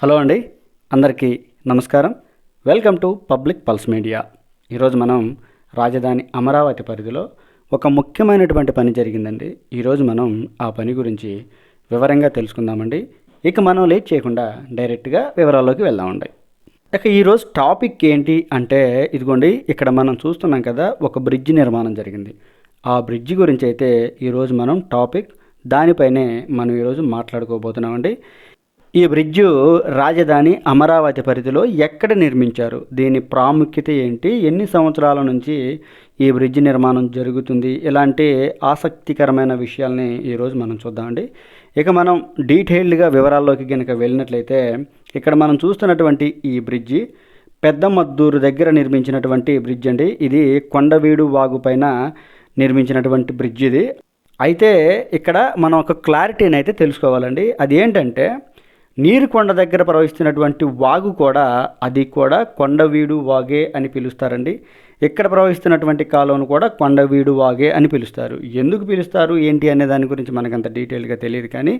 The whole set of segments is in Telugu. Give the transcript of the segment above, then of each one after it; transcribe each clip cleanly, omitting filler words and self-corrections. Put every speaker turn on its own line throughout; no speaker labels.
హలో అండి, అందరికీ నమస్కారం. Welcome to public pulse media. ఈరోజు మనం రాజధాని అమరావతి పరిధిలో ఒక ముఖ్యమైనటువంటి పని జరిగిందండి. ఈరోజు మనం ఆ పని గురించి వివరంగా తెలుసుకుందామండి. ఇక మనం లేట్ చేయకుండా డైరెక్ట్గా వివరాల్లోకి వెళ్దామండి. ఇక ఈరోజు టాపిక్ ఏంటి అంటే, ఇదిగోండి ఇక్కడ మనం చూస్తున్నాం కదా, ఒక బ్రిడ్జ్ నిర్మాణం జరిగింది. ఆ బ్రిడ్జ్ గురించి అయితే ఈరోజు మనం టాపిక్ దానిపైనే మనం ఈరోజు మాట్లాడుకోబోతున్నామండి. ఈ బ్రిడ్జు రాజధాని అమరావతి పరిధిలో ఎక్కడ నిర్మించారు, దీని ప్రాముఖ్యత ఏంటి, ఎన్ని సంవత్సరాల నుంచి ఈ బ్రిడ్జ్ నిర్మాణం జరుగుతుంది, ఇలాంటి ఆసక్తికరమైన విషయాల్ని ఈరోజు మనం చూద్దామండి. ఇక మనం డీటెయిల్డ్గా వివరాల్లోకి కనుక వెళ్ళినట్లయితే, ఇక్కడ మనం చూస్తున్నటువంటి ఈ బ్రిడ్జి పెద్దమద్దూరు దగ్గర నిర్మించినటువంటి బ్రిడ్జ్ అండి. ఇది కొండవీడు వాగు పైన నిర్మించినటువంటి బ్రిడ్జ్ ఇది. అయితే ఇక్కడ మనం ఒక క్లారిటీని అయితే తెలుసుకోవాలండి. అది ఏంటంటే, నీరుకొండ దగ్గర ప్రవహిస్తున్నటువంటి వాగు కూడా అది కూడా కొండవీడు వాగే అని పిలుస్తారండి. ఇక్కడ ప్రవహిస్తున్నటువంటి కాలువను కూడా కొండవీడు వాగే అని పిలుస్తారు. ఎందుకు పిలుస్తారు ఏంటి అనే దాని గురించి మనకంత డీటెయిల్గా తెలియదు, కానీ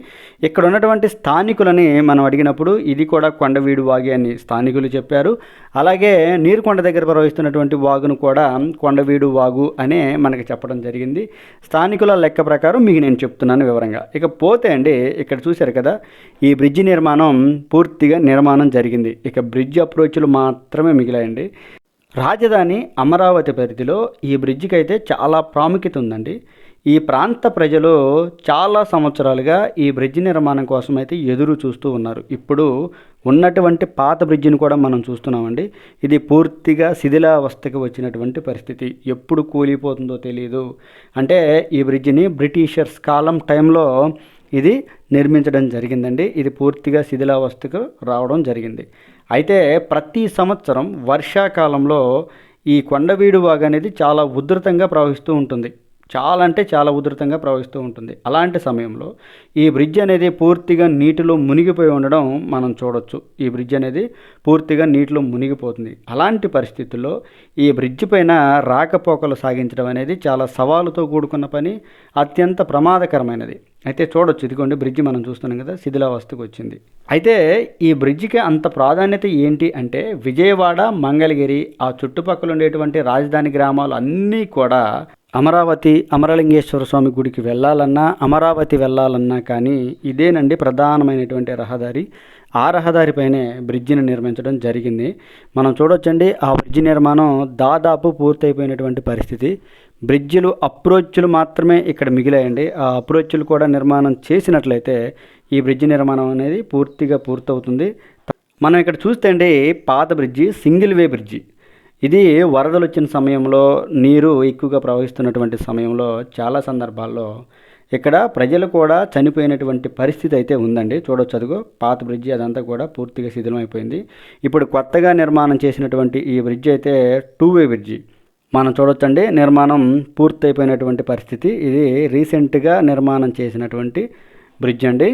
ఇక్కడ ఉన్నటువంటి స్థానికులని మనం అడిగినప్పుడు ఇది కూడా కొండవీడు వాగే అని స్థానికులు చెప్పారు. అలాగే నీరుకొండ దగ్గర ప్రవహిస్తున్నటువంటి వాగును కూడా కొండవీడు వాగు అనే మనకి చెప్పడం జరిగింది. స్థానికుల లెక్క ప్రకారం మీకు నేను చెప్తున్నాను వివరంగా. ఇక పోతే అండి, ఇక్కడ చూశారు కదా, ఈ బ్రిడ్జి నిర్మాణం పూర్తిగా నిర్మాణం జరిగింది. ఇక బ్రిడ్జ్ అప్రోచ్లు మాత్రమే మిగిలాయండి. రాజధాని అమరావతి పరిధిలో ఈ బ్రిడ్జికి అయితే చాలా ప్రాముఖ్యత ఉందండి. ఈ ప్రాంత ప్రజలు చాలా సంవత్సరాలుగా ఈ బ్రిడ్జి నిర్మాణం కోసం అయితే ఎదురు చూస్తూ ఉన్నారు. ఇప్పుడు ఉన్నటువంటి పాత బ్రిడ్జిని కూడా మనం చూస్తున్నామండి. ఇది పూర్తిగా శిథిలావస్థకి వచ్చినటువంటి పరిస్థితి. ఎప్పుడు కూలిపోతుందో తెలియదు. అంటే ఈ బ్రిడ్జిని బ్రిటిషర్స్ కాలం టైంలో ఇది నిర్మించడం జరిగిందండి. ఇది పూర్తిగా శిథిలావస్థకు రావడం జరిగింది. అయితే ప్రతి సంవత్సరం వర్షాకాలంలో ఈ కొండవీడు వాగు అనేది చాలా ఉధృతంగా ప్రవహిస్తూ ఉంటుంది. చాలా అంటే చాలా ఉధృతంగా ప్రవహిస్తూ ఉంటుంది. అలాంటి సమయంలో ఈ బ్రిడ్జ్ అనేది పూర్తిగా నీటిలో మునిగిపోయి ఉండడం మనం చూడొచ్చు. ఈ బ్రిడ్జ్ అనేది పూర్తిగా నీటిలో మునిగిపోతుంది. అలాంటి పరిస్థితుల్లో ఈ బ్రిడ్జ్ పైన రాకపోకలు సాగించడం అనేది చాలా సవాలుతో కూడుకున్న పని, అత్యంత ప్రమాదకరమైనది. అయితే చూడొచ్చు, ఇదిగోండి బ్రిడ్జ్ మనం చూస్తున్నాం కదా, శిథిలావస్థకు వచ్చింది. అయితే ఈ బ్రిడ్జికి అంత ప్రాధాన్యత ఏంటి అంటే, విజయవాడ, మంగళగిరి ఆ చుట్టుపక్కల ఉండేటువంటి రాజధాని గ్రామాలు అన్నీ కూడా అమరావతి అమరలింగేశ్వర స్వామి గుడికి వెళ్ళాలన్నా, అమరావతి వెళ్ళాలన్నా కానీ ఇదేనండి ప్రధానమైనటువంటి రహదారి. ఆ రహదారిపైనే బ్రిడ్జిని నిర్మించడం జరిగింది. మనం చూడొచ్చండి, ఆ బ్రిడ్జి నిర్మాణం దాదాపు పూర్తయిపోయినటువంటి పరిస్థితి. బ్రిడ్జిలు అప్రోచ్లు మాత్రమే ఇక్కడ మిగిలాయండి. ఆ అప్రోచ్లు కూడా నిర్మాణం చేసినట్లయితే ఈ బ్రిడ్జి నిర్మాణం అనేది పూర్తిగా పూర్తవుతుంది. మనం ఇక్కడ చూస్తే అండి, పాత బ్రిడ్జి సింగిల్ వే బ్రిడ్జి. ఇది వరదలు వచ్చిన సమయంలో, నీరు ఎక్కువగా ప్రవహిస్తున్నటువంటి సమయంలో చాలా సందర్భాల్లో ఇక్కడ ప్రజలు కూడా చనిపోయినటువంటి పరిస్థితి అయితే ఉందండి. చూడొచ్చు, అదిగో పాత బ్రిడ్జి అదంతా కూడా పూర్తిగా శిథిలమైపోయింది. ఇప్పుడు కొత్తగా నిర్మాణం చేసినటువంటి ఈ బ్రిడ్జి అయితే 2 వే బ్రిడ్జి. మనం చూడొచ్చండి, నిర్మాణం పూర్తయిపోయినటువంటి పరిస్థితి. ఇది రీసెంట్గా నిర్మాణం చేసినటువంటి బ్రిడ్జ్ అండి.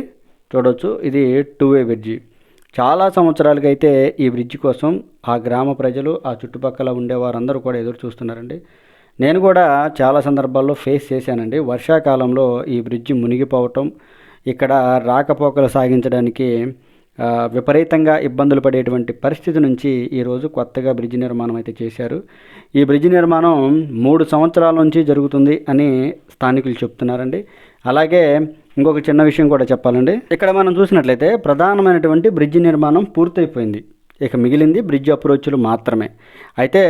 చూడొచ్చు, ఇది 2 వే బ్రిడ్జి. చాలా సంవత్సరాలుగా అయితే ఈ బ్రిడ్జి కోసం ఆ గ్రామ ప్రజలు, ఆ చుట్టుపక్కల ఉండేవారందరూ కూడా ఎదురు చూస్తున్నారండి. నేను కూడా చాలా సందర్భాల్లో ఫేస్ చేశానండి. వర్షాకాలంలో ఈ బ్రిడ్జి మునిగిపోవటం, ఇక్కడ రాకపోకలు సాగించడానికి విపరీతంగా ఇబ్బందులు పడేటువంటి పరిస్థితి నుంచి ఈరోజు కొత్తగా బ్రిడ్జి నిర్మాణం అయితే చేశారు. ఈ బ్రిడ్జి నిర్మాణం 3 సంవత్సరాల నుంచి జరుగుతుంది అని స్థానికులు చెప్తున్నారండి. అలాగే ఇంకొక చిన్న విషయం కూడా చెప్పాలండి. ఇక్కడ మనం చూసినట్లయితే ప్రధానమైనటువంటి బ్రిడ్జి నిర్మాణం పూర్తయిపోయింది. ఇక మిగిలింది బ్రిడ్జ్ అప్రోచ్లు మాత్రమే. అయితే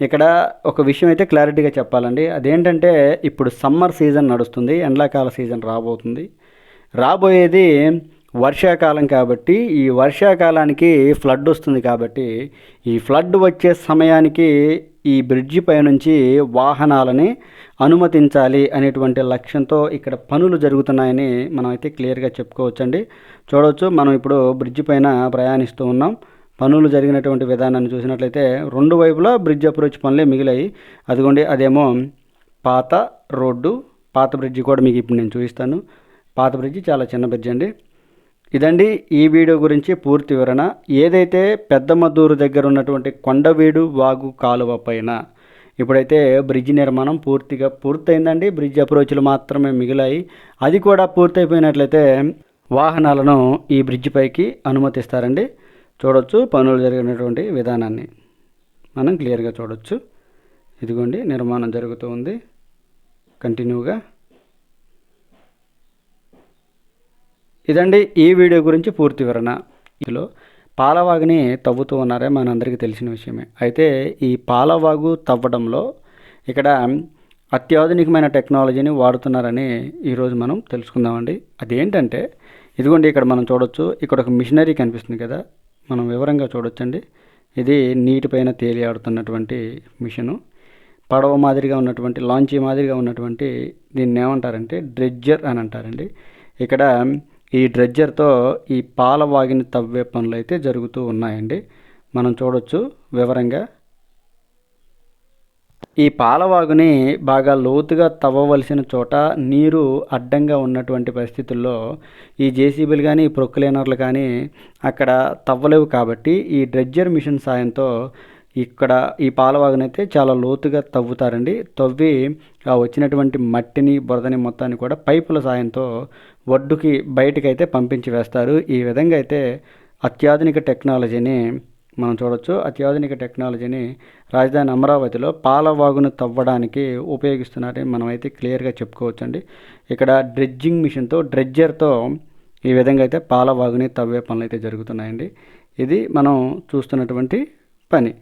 ఇక్కడ ఒక విషయం అయితే క్లారిటీగా చెప్పాలండి. అదేంటంటే, ఇప్పుడు సమ్మర్ సీజన్ నడుస్తుంది, ఎండాకాల సీజన్ రాబోతుంది. రాబోయేది వర్షాకాలం కాబట్టి, ఈ వర్షాకాలానికి ఫ్లడ్ వస్తుంది కాబట్టి, ఈ ఫ్లడ్ వచ్చే సమయానికి ఈ బ్రిడ్జి పై నుంచి వాహనాలని అనుమతించాలి అనేటువంటి లక్ష్యంతో ఇక్కడ పనులు జరుగుతున్నాయని మనం అయితే క్లియర్గా చెప్పుకోవచ్చండి. చూడవచ్చు, మనం ఇప్పుడు బ్రిడ్జి పైన ప్రయాణిస్తూ ఉన్నాం. పనులు జరిగినటువంటి విధానాన్ని చూసినట్లయితే 2 వైపులా బ్రిడ్జ్ అప్రోచ్ పనులే మిగిలాయి. అదిగోండి, అదేమో పాత రోడ్డు, పాత బ్రిడ్జి కూడా మీకు ఇప్పుడు నేను చూపిస్తాను. పాత బ్రిడ్జి చాలా చిన్న బ్రిడ్జి అండి. ఇదండి ఈ వీడియో గురించి పూర్తి వివరణ. ఏదైతే పెద్దమద్దూరు దగ్గర ఉన్నటువంటి కొండవీడు వాగు కాలువ పైన ఇప్పుడైతే బ్రిడ్జి నిర్మాణం పూర్తిగా పూర్తయిందండి. బ్రిడ్జ్ అప్రోచ్లు మాత్రమే మిగిలాయి. అది కూడా పూర్తయిపోయినట్లయితే వాహనాలను ఈ బ్రిడ్జ్ పైకి అనుమతిస్తారండి. చూడొచ్చు పనులు జరిగినటువంటి విధానాన్ని మనం క్లియర్గా చూడొచ్చు. ఇదిగోండి నిర్మాణం జరుగుతూ ఉంది కంటిన్యూగా. ఇదండి ఈ వీడియో గురించి పూర్తి వివరణ. ఇందులో పాలవాగుని తవ్వుతూ ఉన్నారే మనందరికీ తెలిసిన విషయమే. అయితే ఈ పాలవాగు తవ్వడంలో ఇక్కడ అత్యాధునికమైన టెక్నాలజీని వాడుతున్నారని ఈరోజు మనం తెలుసుకుందామండి. అదేంటంటే ఇదిగోండి ఇక్కడ మనం చూడొచ్చు, ఇక్కడ ఒక మిషనరీ కనిపిస్తుంది కదా, మనం వివరంగా చూడొచ్చండి. ఇది నీటిపైన తేలియాడుతున్నటువంటి మిషను. పడవ మాదిరిగా ఉన్నటువంటి లాంచీ మాదిరిగా ఉన్నటువంటి దీన్ని ఏమంటారంటే డ్రెడ్జర్ అని అంటారండి. ఇక్కడ ఈ డ్రెడ్జర్తో ఈ పాలవాగిని తవ్వే పనులు అయితే జరుగుతూ ఉన్నాయండి. మనం చూడొచ్చు వివరంగా. ఈ పాలవాగుని బాగా లోతుగా తవ్వవలసిన చోట నీరు అడ్డంగా ఉన్నటువంటి పరిస్థితుల్లో ఈ జేసీబీలు కానీ ప్రొక్లైనర్లు కానీ అక్కడ తవ్వలేవు. కాబట్టి ఈ డ్రెడ్జర్ మిషన్ సాయంతో ఇక్కడ ఈ పాలవాగునైతే చాలా లోతుగా తవ్వుతారండి. తవ్వి ఆ వచ్చినటువంటి మట్టిని బురదని మొత్తాన్ని కూడా పైపుల సాయంతో ఒడ్డుకి బయటకైతే పంపించి వేస్తారు. ఈ విధంగా అయితే అత్యాధునిక టెక్నాలజీని మనం చూడొచ్చు. అత్యాధునిక టెక్నాలజీని రాజధాని అమరావతిలో పాలవాగును తవ్వడానికి ఉపయోగిస్తున్నారని మనమైతే క్లియర్గా చెప్పుకోవచ్చండి. ఇక్కడ డ్రెడ్జింగ్ మిషన్తో డ్రెడ్జర్తో ఈ విధంగా అయితే పాలవాగుని తవ్వే పనులు అయితే జరుగుతున్నాయండి. ఇది మనం చూస్తున్నటువంటి పని.